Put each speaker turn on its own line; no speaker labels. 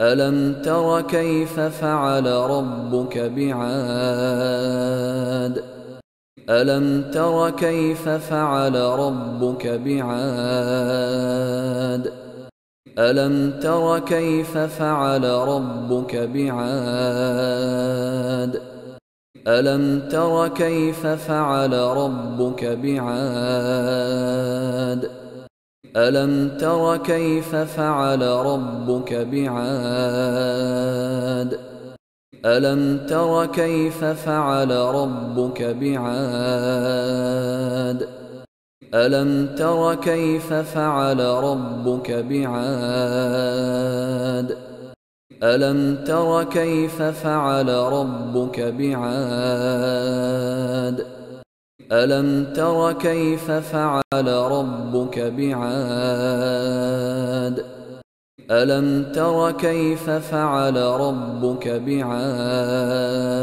ألم تر كيف فعل ربك بعاد ألم تر كيف فعل ربك بعاد ألم تر كيف فعل ربك بعاد ألم تر كيف فعل ربك بعاد ألم تر كيف فعل ربك بعاد ألم تر كيف فعل ربك بعاد ألم تر كيف فعل ربك بعاد ألم تر كيف فعل ربك بعاد ألم تر كيف فعل ربك بعاد ألم تر كيف فعل ربك بعاد